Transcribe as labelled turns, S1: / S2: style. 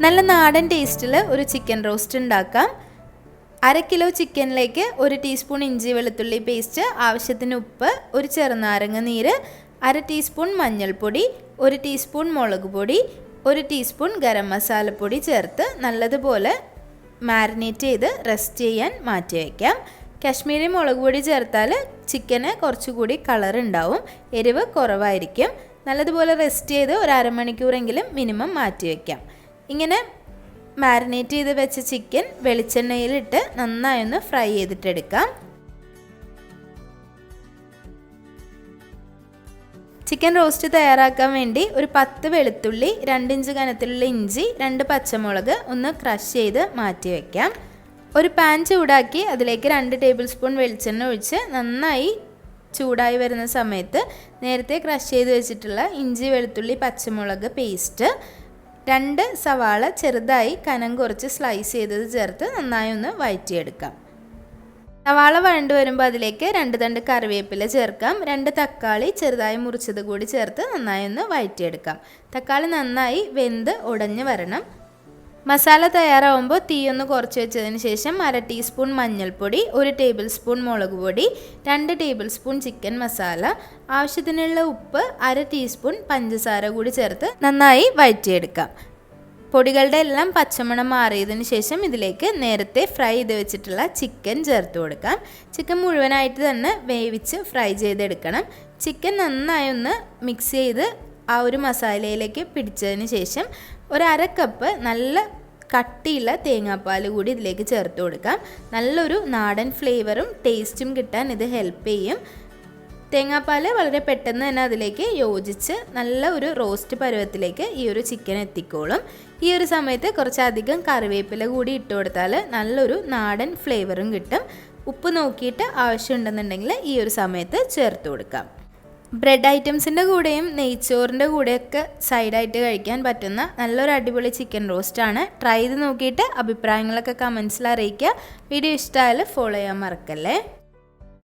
S1: നല്ല നാടൻ ടേസ്റ്റിൽ ഒരു ചിക്കൻ റോസ്റ്റ് ഉണ്ടാക്കാം. 1/2 കിലോ ചിക്കനിലേക്ക് 1 ടീസ്പൂൺ ഇഞ്ചി വെളുത്തുള്ളി പേസ്റ്റ്, ആവശ്യത്തിന് ഉപ്പ്, ഒരു ചെറുനാരങ്ങ നീര്, 1/2 ടീസ്പൂൺ മഞ്ഞൾപ്പൊടി, 1 ടീസ്പൂൺ മുളക് പൊടി, 1 ടീസ്പൂൺ ഗരം മസാലപ്പൊടി ചേർത്ത് നല്ലതുപോലെ മാരിനേറ്റ് ചെയ്ത് റെസ്റ്റ് ചെയ്യാൻ മാറ്റി വയ്ക്കാം. കാശ്മീരി മുളക് പൊടി ചേർത്താൽ ചിക്കന് കുറച്ചുകൂടി കളർ ഉണ്ടാവും, എരിവ് കുറവായിരിക്കും. നല്ലതുപോലെ റെസ്റ്റ് ചെയ്ത് ഒരു അരമണിക്കൂറെങ്കിലും മിനിമം മാറ്റി വയ്ക്കാം. ഇങ്ങനെ മാരിനേറ്റ് ചെയ്ത് വെച്ച ചിക്കൻ വെളിച്ചെണ്ണയിലിട്ട് നന്നായൊന്ന് ഫ്രൈ ചെയ്തിട്ടെടുക്കാം. ചിക്കൻ റോസ്റ്റ് തയ്യാറാക്കാൻ വേണ്ടി ഒരു 10 വെളുത്തുള്ളി, 2 ഇഞ്ച് കനത്തിലുള്ള ഇഞ്ചി, 2 പച്ചമുളക് ഒന്ന് ക്രഷ് ചെയ്ത് മാറ്റി വയ്ക്കാം. ഒരു പാൻ ചൂടാക്കി അതിലേക്ക് 2 ടേബിൾ സ്പൂൺ വെളിച്ചെണ്ണ ഒഴിച്ച് നന്നായി ചൂടായി വരുന്ന സമയത്ത് നേരത്തെ ക്രഷ് ചെയ്ത് വെച്ചിട്ടുള്ള ഇഞ്ചി വെളുത്തുള്ളി പച്ചമുളക് പേസ്റ്റ്, 2 സവാള ചെറുതായി കനം കുറച്ച് സ്ലൈസ് ചെയ്തത് ചേർത്ത് നന്നായി ഒന്ന് വഴറ്റിയെടുക്കാം. സവാള വഴണ്ട് വരുമ്പോൾ അതിലേക്ക് 2 തണ്ട് കറിവേപ്പില ചേർക്കാം. 2 തക്കാളി ചെറുതായി മുറിച്ചത് കൂടി ചേർത്ത് നന്നായി ഒന്ന് വഴറ്റിയെടുക്കാം. തക്കാളി നന്നായി വെന്ത് ഉടഞ്ഞ് വരണം. മസാല തയ്യാറാവുമ്പോൾ തീയൊന്ന് കുറച്ച് വെച്ചതിന് ശേഷം 1/2 ടീസ്പൂൺ മഞ്ഞൾപ്പൊടി, 1 ടേബിൾ സ്പൂൺ മുളക് പൊടി, 2 ടേബിൾ സ്പൂൺ ചിക്കൻ മസാല, ആവശ്യത്തിനുള്ള ഉപ്പ്, 1/2 ടീസ്പൂൺ പഞ്ചസാര കൂടി ചേർത്ത് നന്നായി വഴറ്റിയെടുക്കാം. പൊടികളുടെ എല്ലാം പച്ചമണം മാറിയതിന് ശേഷം ഇതിലേക്ക് നേരത്തെ ഫ്രൈ ചെയ്ത് വെച്ചിട്ടുള്ള ചിക്കൻ ചേർത്ത് കൊടുക്കാം. ചിക്കൻ മുഴുവനായിട്ട് തന്നെ വേവിച്ച് ഫ്രൈ ചെയ്തെടുക്കണം. ചിക്കൻ നന്നായി ഒന്ന് മിക്സ് ചെയ്ത് ആ ഒരു മസാലയിലേക്ക് പിടിച്ചതിന് ശേഷം ഒരു 1/2 കപ്പ് നല്ല കട്ടിയുള്ള തേങ്ങാപ്പാൽ കൂടി ഇതിലേക്ക് ചേർത്ത് കൊടുക്കാം. നല്ലൊരു നാടൻ ഫ്ലേവറും ടേസ്റ്റും കിട്ടാൻ ഇത് ഹെൽപ്പ് ചെയ്യും. തേങ്ങാപ്പാൽ വളരെ പെട്ടെന്ന് തന്നെ അതിലേക്ക് യോജിച്ച് നല്ല ഒരു റോസ്റ്റ് പരുവത്തിലേക്ക് ഈ ഒരു ചിക്കൻ എത്തിക്കോളും. ഈ ഒരു സമയത്ത് കുറച്ചധികം കറിവേപ്പില കൂടി ഇട്ട് കൊടുത്താൽ നല്ലൊരു നാടൻ ഫ്ലേവറും കിട്ടും. ഉപ്പ് നോക്കിയിട്ട് ആവശ്യമുണ്ടെന്നുണ്ടെങ്കിൽ ഈ ഒരു സമയത്ത് ചേർത്ത് കൊടുക്കാം. ബ്രെഡ് ഐറ്റംസിൻ്റെ കൂടെയും നെയ്ച്ചോറിൻ്റെ കൂടെയൊക്കെ സൈഡായിട്ട് കഴിക്കാൻ പറ്റുന്ന നല്ലൊരു അടിപൊളി ചിക്കൻ റോസ്റ്റാണ്. ട്രൈ ചെയ്ത് നോക്കിയിട്ട് അഭിപ്രായങ്ങളൊക്കെ കമൻസിൽ അറിയിക്കുക. വീഡിയോ ഇഷ്ടമായാൽ ഫോളോ ചെയ്യാൻ മറക്കല്ലേ.